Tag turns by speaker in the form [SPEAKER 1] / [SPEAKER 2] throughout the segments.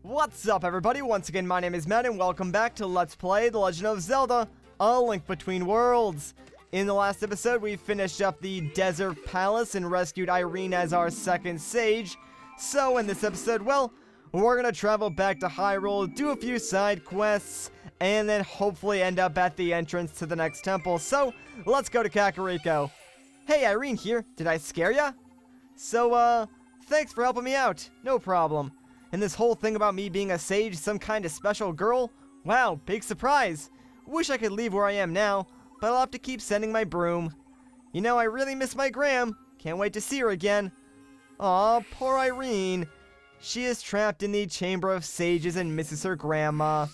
[SPEAKER 1] What's up, everybody? Once again, my name is Matt, and welcome back to Let's Play The Legend of Zelda, A Link Between Worlds. In the last episode, we finished up the Desert Palace and rescued Irene as our second sage. So in this episode, well, we're gonna travel back to Hyrule, do a few side quests, and then hopefully end up at the entrance to the next temple. So, let's go to Kakariko. Hey, Irene here. Did I scare ya? So, thanks for helping me out. No problem. And this whole thing about me being a sage, some kind of special girl? Wow, big surprise. Wish I could leave where I am now, but I'll have to keep sending my broom. You know, I really miss my Gram. Can't wait to see her again. Aw, poor Irene. She is trapped in the Chamber of Sages and misses her grandma.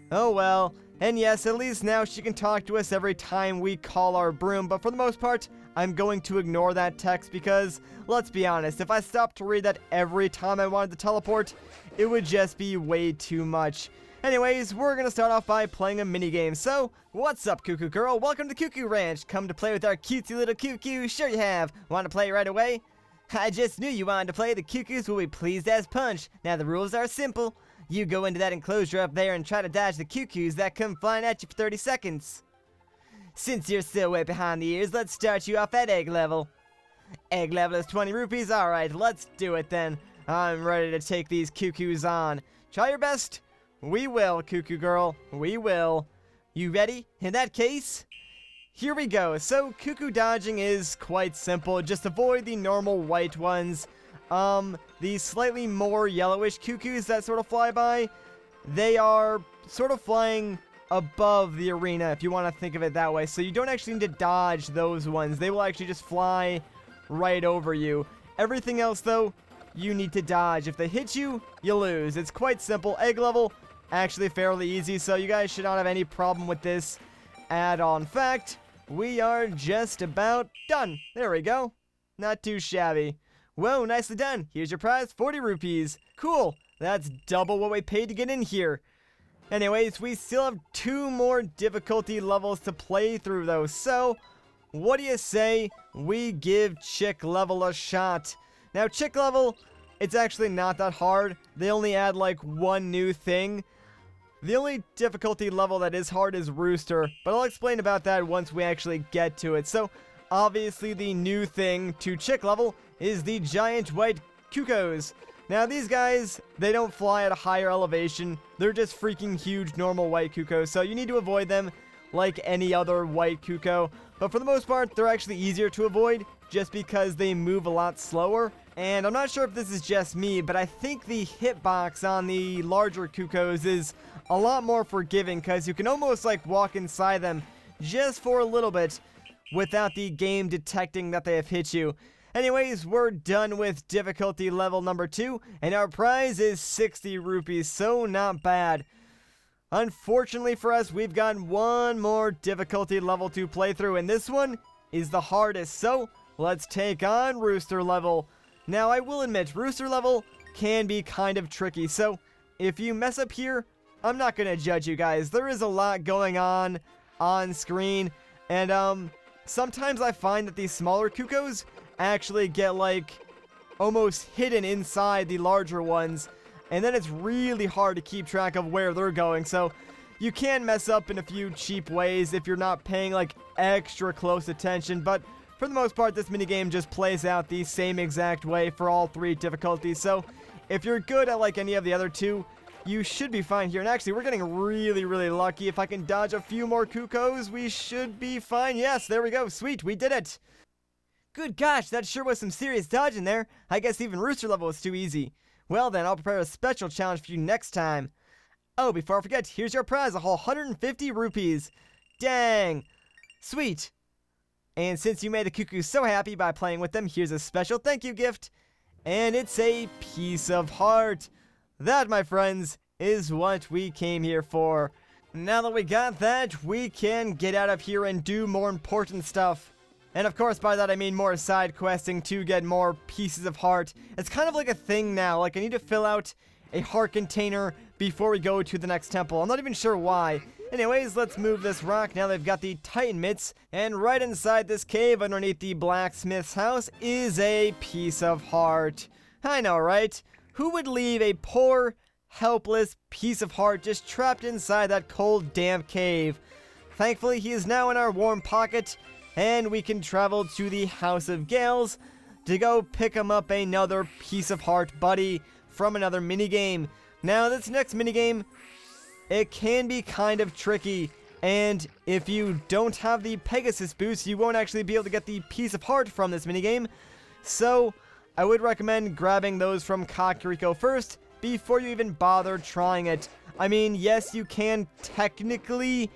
[SPEAKER 1] Oh well. And yes, at least now she can talk to us every time we call our broom, but for the most part, I'm going to ignore that text because, let's be honest, if I stopped to read that every time I wanted to teleport, it would just be way too much. Anyways, we're gonna start off by playing a minigame. So, what's up, Cuckoo Girl? Welcome to Cuckoo Ranch. Come to play with our cutesy little Cuckoo. Sure you have. Want to play right away? I just knew you wanted to play. The Cuckoos will be pleased as punch. Now the rules are simple. You go into that enclosure up there and try to dodge the Cuckoos that come flying at you for 30 seconds. Since you're still way behind the ears, let's start you off at egg level. Egg level is 20 rupees. Alright, let's do it then. I'm ready to take these Cuckoos on. Try your best. We will, Cuckoo Girl. We will. You ready? In that case, here we go. So, Cuckoo dodging is quite simple. Just avoid the normal white ones. The slightly more yellowish Cuckoos that sort of fly by, they are sort of flying above the arena, if you want to think of it that way. So you don't actually need to dodge those ones. They will actually just fly right over you. Everything else, though, you need to dodge. If they hit you, you lose. It's quite simple. Egg level, actually fairly easy, so you guys should not have any problem with this at all. In fact, we are just about done. There we go. Not too shabby. Whoa, nicely done. Here's your prize, 40 rupees. Cool. That's double what we paid to get in here. Anyways, we still have 2 more difficulty levels to play through, though. So, what do you say we give Chick level a shot? Now, Chick level, it's actually not that hard. They only add, like, one new thing. The only difficulty level that is hard is Rooster, but I'll explain about that once we actually get to it. So, obviously, the new thing to Chick level is the giant white Cuccos. Now, these guys, they don't fly at a higher elevation. They're just freaking huge normal white Cuccos, so you need to avoid them like any other white Cucco. But for the most part, they're actually easier to avoid just because they move a lot slower. And I'm not sure if this is just me, but I think the hitbox on the larger Cuccos is a lot more forgiving because you can almost like walk inside them just for a little bit without the game detecting that they have hit you. Anyways, we're done with difficulty level number 2, and our prize is 60 rupees, so not bad. Unfortunately for us, we've got one more difficulty level to play through, and this one is the hardest, so let's take on Rooster level. Now, I will admit, Rooster level can be kind of tricky, so if you mess up here, I'm not going to judge you guys. There is a lot going on screen, and sometimes I find that these smaller Cuccos actually get like almost hidden inside the larger ones, and then it's really hard to keep track of where they're going. So you can mess up in a few cheap ways if you're not paying like extra close attention, but for the most part this minigame just plays out the same exact way for all 3 difficulties. So if you're good at like any of the other 2, you should be fine here. And actually, we're getting really lucky. If I can dodge a few more Cuccos, we should be fine. Yes, there we go. Sweet, we did it. Good gosh, that sure was some serious dodging there. I guess even Rooster level was too easy. Well then, I'll prepare a special challenge for you next time. Oh, before I forget, here's your prize, a whole 150 rupees. Dang. Sweet. And since you made the Cuckoos so happy by playing with them, here's a special thank you gift. And it's a piece of heart. That, my friends, is what we came here for. Now that we got that, we can get out of here and do more important stuff. And of course, by that I mean more side questing to get more pieces of heart. It's kind of like a thing now, like I need to fill out a heart container before we go to the next temple. I'm not even sure why. Anyways, let's move this rock. Now they've got the Titan mitts, and right inside this cave underneath the blacksmith's house is a piece of heart. I know, right? Who would leave a poor helpless piece of heart just trapped inside that cold, damp cave. Thankfully, he is now in our warm pocket, and we can travel to the House of Gales to go pick him up another piece of heart buddy from another minigame. Now, this next minigame, it can be kind of tricky, and if you don't have the Pegasus boost, you won't actually be able to get the piece of heart from this minigame. So, I would recommend grabbing those from Kakariko first before you even bother trying it. I mean, yes, you can technically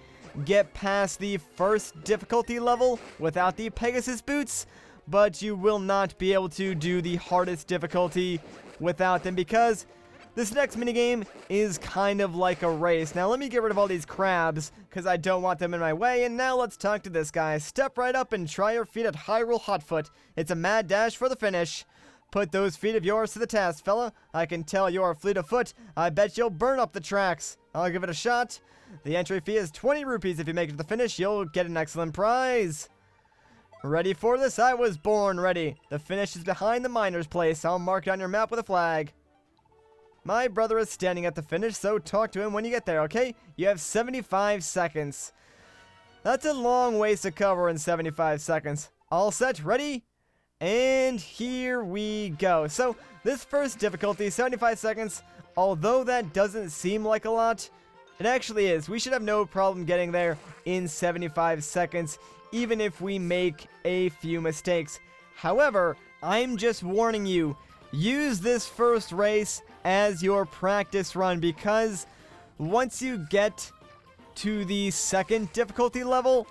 [SPEAKER 1] get past the first difficulty level without the Pegasus boots, but you will not be able to do the hardest difficulty without them, because this next minigame is kind of like a race. Now, let me get rid of all these crabs, because I don't want them in my way, and now let's talk to this guy. Step right up and try your feet at Hyrule Hotfoot. It's a mad dash for the finish. Put those feet of yours to the task, fella. I can tell you're fleet of foot. I bet you'll burn up the tracks. I'll give it a shot. The entry fee is 20 rupees. If you make it to the finish, you'll get an excellent prize. Ready for this? I was born ready. The finish is behind the miner's place. I'll mark it on your map with a flag. My brother is standing at the finish, so talk to him when you get there, okay? You have 75 seconds. That's a long ways to cover in 75 seconds. All set, ready? And here we go. So, this first difficulty, 75 seconds, although that doesn't seem like a lot, it actually is. We should have no problem getting there in 75 seconds, even if we make a few mistakes. However, I'm just warning you, use this first race as your practice run, because once you get to the second difficulty level,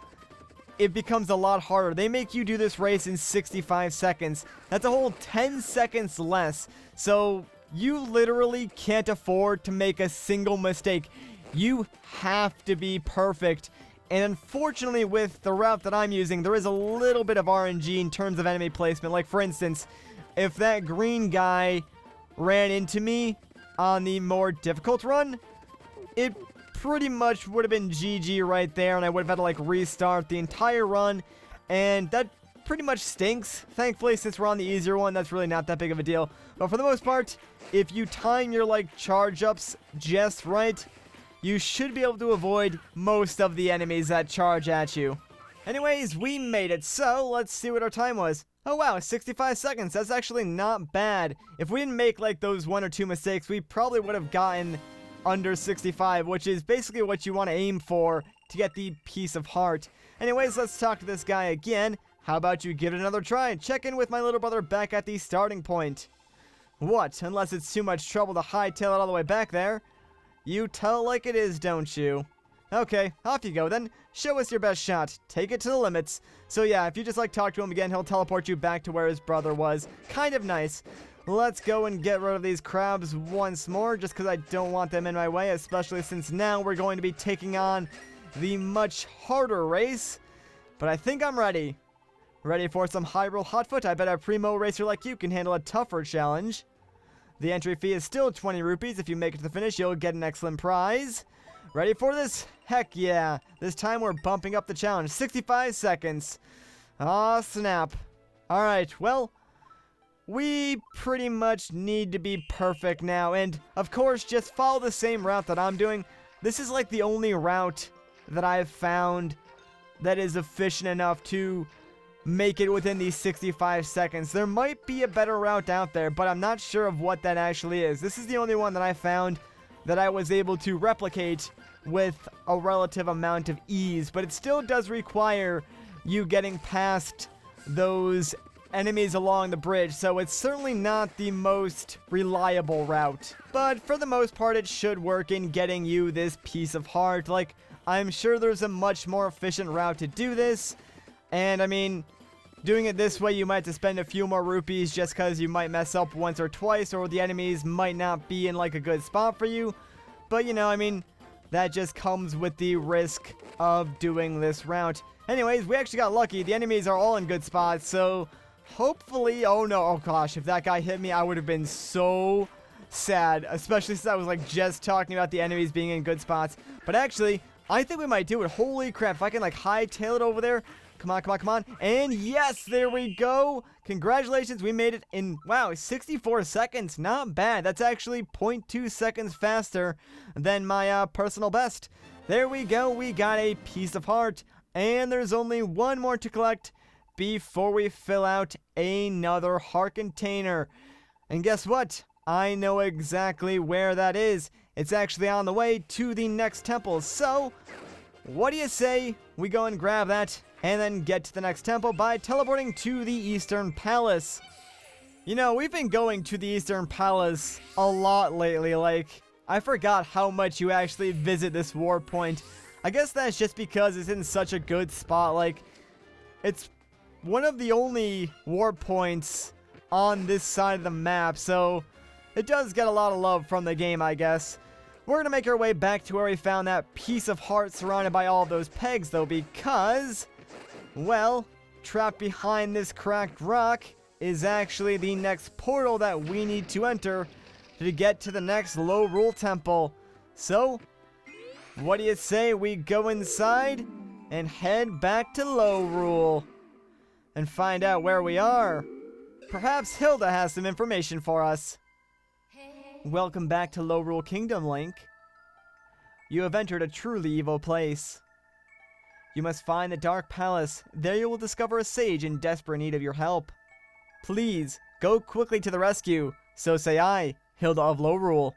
[SPEAKER 1] it becomes a lot harder. They make you do this race in 65 seconds. That's a whole 10 seconds less. So you literally can't afford to make a single mistake. You have to be perfect. And unfortunately, with the route that I'm using, there is a little bit of RNG in terms of enemy placement. Like, for instance, if that green guy ran into me on the more difficult run, it pretty much would have been GG right there, and I would have had to, like, restart the entire run, and that pretty much stinks. Thankfully, since we're on the easier one, that's really not that big of a deal. But for the most part, if you time your, like, charge-ups just right, you should be able to avoid most of the enemies that charge at you. Anyways, we made it, so let's see what our time was. Oh wow, 65 seconds, that's actually not bad. If we didn't make like those 1 or 2 mistakes, we probably would have gotten under 65, which is basically what you want to aim for to get the piece of heart. Anyways, let's talk to this guy again. How about you give it another try and check in with my little brother back at the starting point? What, unless it's too much trouble to hightail it all the way back there? You tell like it is, don't you? Okay, off you go then. Show us your best shot. Take it to the limits. So yeah, if you just like talk to him again, he'll teleport you back to where his brother was. Kind of nice. Let's go and get rid of these crabs once more, just because I don't want them in my way, especially since now we're going to be taking on the much harder race. But I think I'm ready. Ready for some Hyrule Hotfoot? I bet a primo racer like you can handle a tougher challenge. The entry fee is still 20 rupees. If you make it to the finish, you'll get an excellent prize. Ready for this? Heck yeah. This time we're bumping up the challenge. 65 seconds. Aw, snap. Alright, well, we pretty much need to be perfect now. And, of course, just follow the same route that I'm doing. This is like the only route that I've found that is efficient enough to make it within these 65 seconds. There might be a better route out there, but I'm not sure of what that actually is. This is the only one that I found that I was able to replicate with a relative amount of ease, but it still does require you getting past those enemies along the bridge, so it's certainly not the most reliable route. But for the most part, it should work in getting you this piece of heart. Like, I'm sure there's a much more efficient route to do this, and I mean, doing it this way, you might have to spend a few more rupees just because you might mess up once or twice, or the enemies might not be in like a good spot for you. But you know, I mean, that just comes with the risk of doing this route. Anyways, we actually got lucky. The enemies are all in good spots, so hopefully, oh no, oh gosh, if that guy hit me, I would have been so sad, especially since I was like just talking about the enemies being in good spots. But actually, I think we might do it. Holy crap, if I can like hightail it over there, Come on, come on, come on. And yes, there we go. Congratulations, we made it in, wow, 64 seconds. Not bad. That's actually 0.2 seconds faster than my personal best. There we go. We got a piece of heart. And there's only one more to collect before we fill out another heart container. And guess what? I know exactly where that is. It's actually on the way to the next temple. So, what do you say we go and grab that and then get to the next temple by teleporting to the Eastern Palace? You know, we've been going to the Eastern Palace a lot lately. Like, I forgot how much you actually visit this warp point. I guess that's just because it's in such a good spot. Like, it's one of the only warp points on this side of the map, so it does get a lot of love from the game, I guess. We're going to make our way back to where we found that piece of heart surrounded by all of those pegs, though, because, well, trapped behind this cracked rock is actually the next portal that we need to enter to get to the next Lorule temple. So, what do you say we go inside and head back to Lorule and find out where we are? Perhaps Hilda has some information for us. Welcome back to Lorule Kingdom, Link. You have entered a truly evil place. You must find the Dark Palace. There you will discover a sage in desperate need of your help. Please, go quickly to the rescue. So say I, Hilda of Lorule.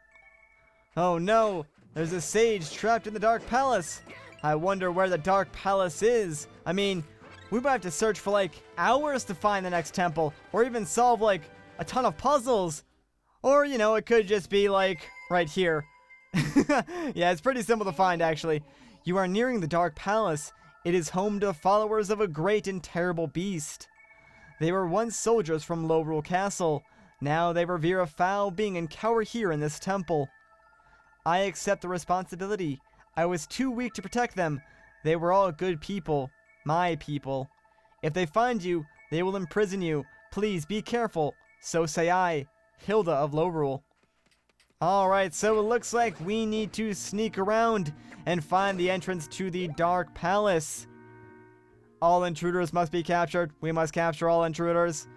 [SPEAKER 1] Oh no, there's a sage trapped in the Dark Palace. I wonder where the Dark Palace is. I mean, we might have to search for like hours to find the next temple, or even solve like a ton of puzzles. Or, you know, it could just be, like, right here. Yeah, it's pretty simple to find, actually. You are nearing the Dark Palace. It is home to followers of a great and terrible beast. They were once soldiers from Lorule Castle. Now they revere a foul being and cower here in this temple. I accept the responsibility. I was too weak to protect them. They were all good people. My people. If they find you, they will imprison you. Please be careful. So say I, Hilda of Lorule. Alright, so it looks like we need to sneak around and find the entrance to the Dark Palace. All intruders must be captured. We must capture all intruders.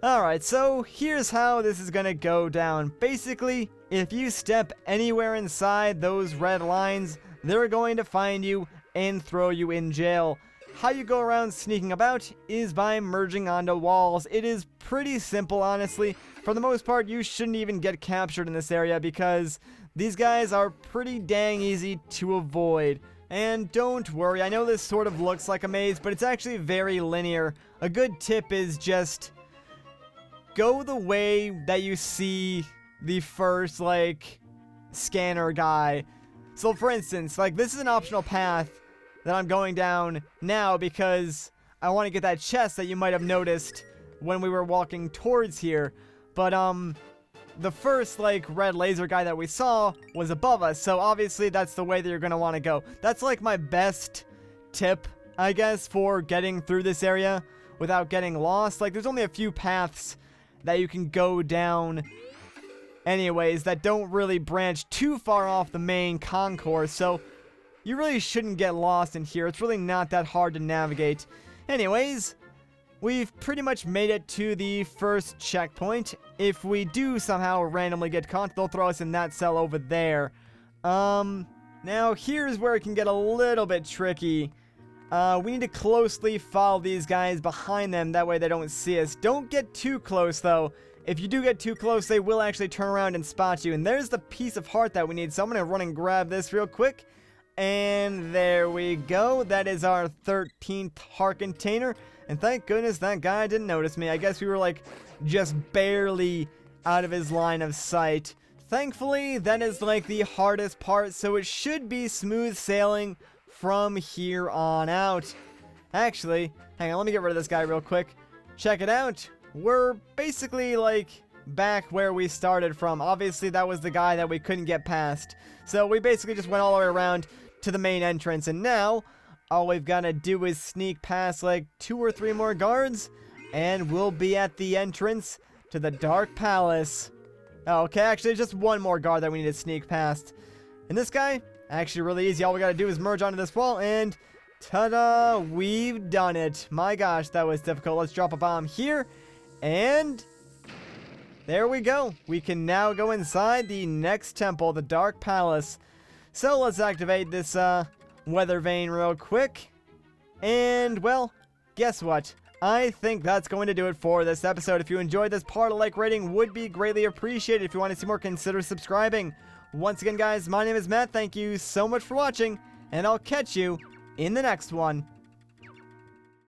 [SPEAKER 1] Alright, so here's how this is gonna go down. Basically, if you step anywhere inside those red lines, they're going to find you and throw you in jail. How you go around sneaking about is by merging onto walls. It is pretty simple, honestly. For the most part, you shouldn't even get captured in this area because these guys are pretty dang easy to avoid. And don't worry, I know this sort of looks like a maze, but it's actually very linear. A good tip is just go the way that you see the first, like, scanner guy. So, for instance, like, this is an optional path that I'm going down now because I want to get that chest that you might have noticed when we were walking towards here. But, the first, like, red laser guy that we saw was above us, so obviously that's the way that you're going to want to go. That's, like, my best tip, I guess, for getting through this area without getting lost. Like, there's only a few paths that you can go down anyways that don't really branch too far off the main concourse, so you really shouldn't get lost in here. It's really not that hard to navigate. Anyways, we've pretty much made it to the first checkpoint. If we do somehow randomly get caught, they'll throw us in that cell over there. Now here's where it can get a little bit tricky. We need to closely follow these guys behind them, that way they don't see us. Don't get too close, though. If you do get too close, they will actually turn around and spot you. And there's the piece of heart that we need, so I'm going to run and grab this real quick. And there we go. That is our 13th heart container. And thank goodness that guy didn't notice me. I guess we were, like, just barely out of his line of sight. Thankfully, that is, like, the hardest part, so it should be smooth sailing from here on out. Actually, hang on, let me get rid of this guy real quick. Check it out. We're basically, like, back where we started from. Obviously, that was the guy that we couldn't get past. So we basically just went all the way around to the main entrance, and now all we've got to do is sneak past like 2 or 3 more guards, and we'll be at the entrance to the Dark Palace. Oh, okay, actually, just one more guard that we need to sneak past. And this guy, actually really easy. All we got to do is merge onto this wall, and Ta-da! We've done it. My gosh, that was difficult. Let's drop a bomb here. And there we go. We can now go inside the next temple, the Dark Palace. So let's activate this weather vane real quick. And, well, guess what? I think that's going to do it for this episode. If you enjoyed this part, a like rating would be greatly appreciated. If you want to see more, consider subscribing. Once again, guys, my name is Matt. Thank you so much for watching, and I'll catch you in the next one.